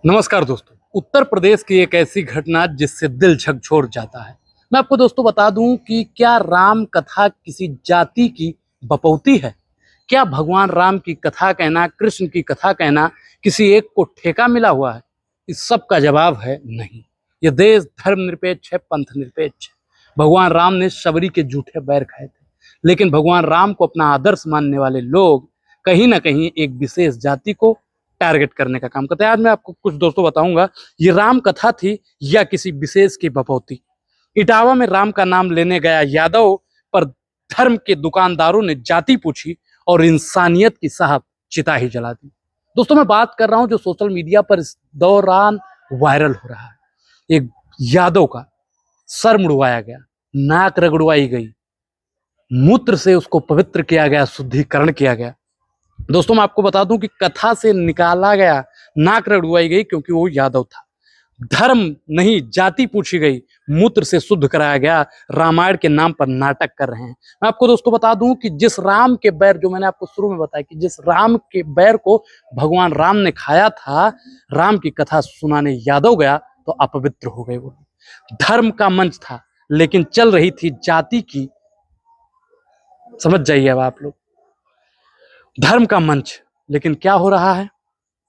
नमस्कार दोस्तों। उत्तर प्रदेश की एक ऐसी घटना जिससे दिल झकझोर जाता है। मैं आपको दोस्तों बता दूं कि क्या राम कथा किसी जाति की बपौती है? क्या भगवान राम की कथा कहना, कृष्ण की कथा कहना किसी एक को ठेका मिला हुआ है? इस सब का जवाब है नहीं। ये देश धर्मनिरपेक्ष है, पंथ निरपेक्ष है। भगवान राम ने शबरी के जूठे बैर खाए थे, लेकिन भगवान राम को अपना आदर्श मानने वाले लोग कहीं ना कहीं एक विशेष जाति को टारगेट करने का काम करते हैं। आज मैं आपको कुछ दोस्तों बताऊंगा, ये राम कथा थी या किसी विशेष की बपौती। इटावा में राम का नाम लेने गया यादव पर धर्म के दुकानदारों ने जाति पूछी और इंसानियत की साहब चिता ही जला दी। दोस्तों मैं बात कर रहा हूं जो सोशल मीडिया पर इस दौरान वायरल हो रहा है। एक यादव का सर मुड़वाया गया, नाक रगड़वाई गई, मूत्र से उसको पवित्र किया गया, शुद्धिकरण किया गया। दोस्तों मैं आपको बता दूं कि कथा से निकाला गया, नाक रगड़वाई गई क्योंकि वो यादव था। धर्म नहीं, जाति पूछी गई, मूत्र से शुद्ध कराया गया। रामायण के नाम पर नाटक कर रहे हैं। मैं आपको दोस्तों बता दूं कि जिस राम के बैर, जो मैंने आपको शुरू में बताया कि जिस राम के बैर को भगवान राम ने खाया था, राम की कथा सुनाने यादव गया तो अपवित्र हो गए वो। धर्म का मंच था लेकिन चल रही थी जाति की, समझ जाइए अब आप लोग। धर्म का मंच, लेकिन क्या हो रहा है?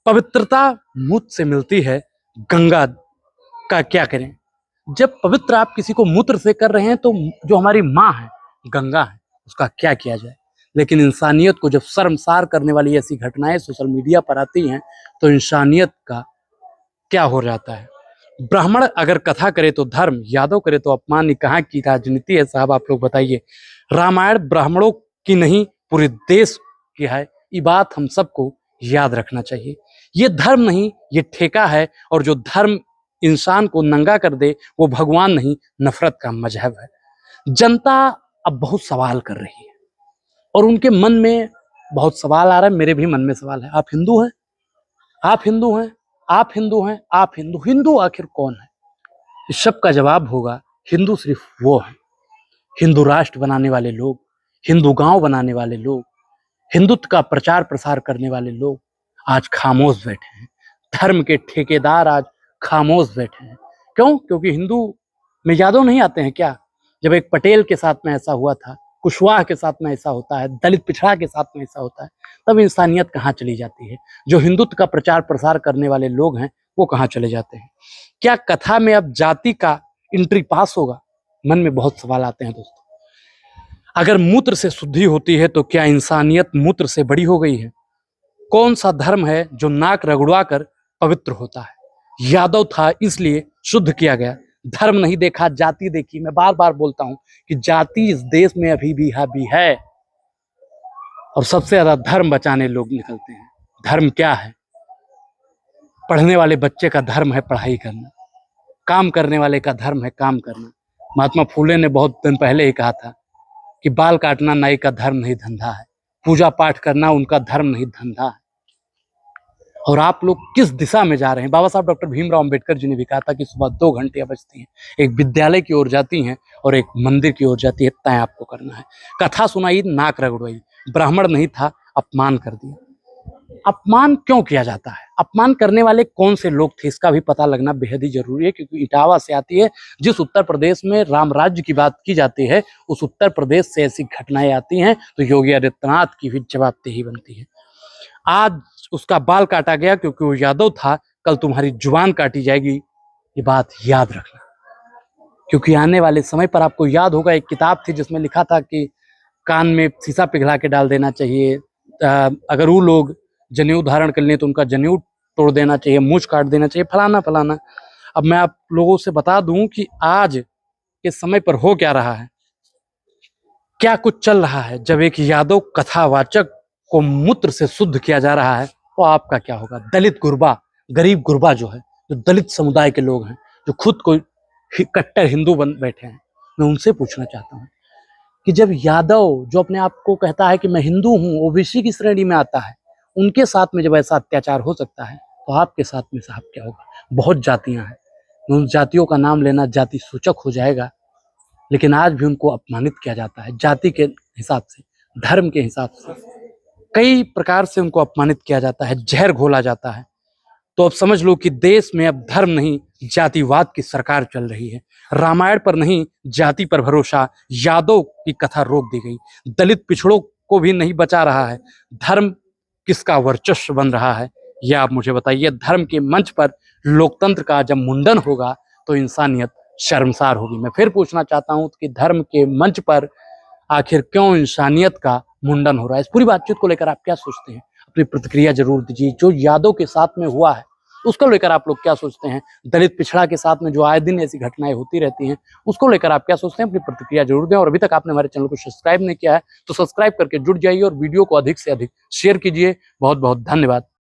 पवित्रता मुझसे मिलती है, गंगा का क्या करें? जब पवित्र आप किसी को मूत्र से कर रहे हैं तो जो हमारी माँ है, गंगा है, उसका क्या किया जाए? लेकिन इंसानियत को जब शर्मसार करने वाली ऐसी घटनाएं सोशल मीडिया पर आती हैं तो इंसानियत का क्या हो जाता है? ब्राह्मण अगर कथा करे तो धर्म, यादव करे तो अपमान। ये कहाँ की राजनीति है साहब? आप लोग बताइए। रामायण ब्राह्मणों की नहीं, पूरे देश की है। ये बात हम सबको याद रखना चाहिए। ये धर्म नहीं, ये ठेका है। और जो धर्म इंसान को नंगा कर दे वो भगवान नहीं, नफरत का मजहब है। जनता अब बहुत सवाल कर रही है और उनके मन में बहुत सवाल आ रहा है। मेरे भी मन में सवाल है। आप हिंदू हैं? आप हिंदू हैं? आप हिंदू हैं? आप हिंदू? हिंदू आखिर कौन है? इस सब का जवाब होगा, हिंदू सिर्फ वो है, हिंदू राष्ट्र बनाने वाले लोग, हिंदू गांव बनाने वाले लोग, हिंदुत्व का प्रचार प्रसार करने वाले लोग आज खामोश बैठे हैं। धर्म के ठेकेदार आज खामोश बैठे हैं। क्यों? क्योंकि हिंदू में यादव नहीं आते हैं क्या? जब एक पटेल के साथ में ऐसा हुआ था, कुशवाहा के साथ में ऐसा होता है, दलित पिछड़ा के साथ में ऐसा होता है, तब इंसानियत कहाँ चली जाती है? जो हिंदुत्व का प्रचार प्रसार करने वाले लोग हैं वो कहाँ चले जाते हैं? क्या कथा में अब जाति का एंट्री पास होगा? मन में बहुत सवाल आते हैं दोस्तों। अगर मूत्र से शुद्धि होती है तो क्या इंसानियत मूत्र से बड़ी हो गई है? कौन सा धर्म है जो नाक रगड़वा कर पवित्र होता है? यादव था इसलिए शुद्ध किया गया। धर्म नहीं देखा, जाति देखी। मैं बार बार बोलता हूं कि जाति इस देश में अभी भी हावी है और सबसे ज्यादा धर्म बचाने लोग निकलते हैं। धर्म क्या है? पढ़ने वाले बच्चे का धर्म है पढ़ाई करना, काम करने वाले का धर्म है काम करना। महात्मा फूले ने बहुत दिन पहले ही कहा था कि बाल काटना नाई का धर्म नहीं, धंधा है। पूजा पाठ करना उनका धर्म नहीं, धंधा है। और आप लोग किस दिशा में जा रहे हैं? बाबा साहब डॉक्टर भीमराव अंबेडकर जी ने भी कहा था कि सुबह 2 घंटियां बजती हैं, एक विद्यालय की ओर जाती हैं और एक मंदिर की ओर जाती है, तय आपको करना है। कथा सुनाई, नाक रगड़वाई, ब्राह्मण नहीं था, अपमान कर दिया। अपमान क्यों किया जाता है? अपमान करने वाले कौन से लोग थे, इसका भी पता लगना बेहद ही जरूरी है, क्योंकि इटावा से आती है। जिस उत्तर प्रदेश में राम राज्य की बात की जाती है, उस उत्तर प्रदेश से ऐसी घटनाएं आती हैं तो योगी आदित्यनाथ की भी जवाबदेही बनती है। आज उसका बाल काटा गया क्योंकि वो यादव था, कल तुम्हारी जुबान काटी जाएगी, ये बात याद रखना। क्योंकि आने वाले समय पर आपको याद होगा, एक किताब थी जिसमें लिखा था कि कान में शीशा पिघला के डाल देना चाहिए, अगर वो लोग जनेऊ धारण कर लें तो उनका जनेऊ तोड़ देना चाहिए, मूंछ काट देना चाहिए, फलाना फलाना। अब मैं आप लोगों से बता दूं कि आज के समय पर हो क्या रहा है, क्या कुछ चल रहा है। जब एक यादव कथावाचक को मूत्र से शुद्ध किया जा रहा है तो आपका क्या होगा? दलित गुरबा, गरीब गुरबा जो है, जो दलित समुदाय के लोग हैं, जो खुद को कट्टर हिंदू बन बैठे हैं, मैं उनसे पूछना चाहता हूँ कि जब यादव जो अपने आप को कहता है कि मैं हिंदू हूँ, ओबीसी की श्रेणी में आता है, उनके साथ में जब ऐसा अत्याचार हो सकता है तो आपके साथ में साहब क्या होगा? बहुत जातियां हैं, उन जातियों का नाम लेना जाति सूचक हो जाएगा, लेकिन आज भी उनको अपमानित किया जाता है। जाति के हिसाब से, धर्म के हिसाब से, कई प्रकार से उनको अपमानित किया जाता है, जहर घोला जाता है। तो अब समझ लो कि देश में अब धर्म नहीं जातिवाद की सरकार चल रही है। रामायण पर नहीं जाति पर भरोसा, यादव की कथा रोक दी गई, दलित पिछड़ों को भी नहीं बचा रहा है। धर्म किसका वर्चस्व बन रहा है, यह आप मुझे बताइए। धर्म के मंच पर लोकतंत्र का जब मुंडन होगा तो इंसानियत शर्मसार होगी। मैं फिर पूछना चाहता हूं कि धर्म के मंच पर आखिर क्यों इंसानियत का मुंडन हो रहा है? इस पूरी बातचीत को लेकर आप क्या सोचते हैं? अपनी प्रतिक्रिया जरूर दीजिए। जो यादव के साथ में हुआ है उसको लेकर आप लोग क्या सोचते हैं? दलित पिछड़ा के साथ में जो आए दिन ऐसी घटनाएं होती रहती हैं उसको लेकर आप क्या सोचते हैं? अपनी प्रतिक्रिया जरूर दें। और अभी तक आपने हमारे चैनल को सब्सक्राइब नहीं किया है तो सब्सक्राइब करके जुड़ जाइए और वीडियो को अधिक से अधिक शेयर कीजिए। बहुत बहुत धन्यवाद।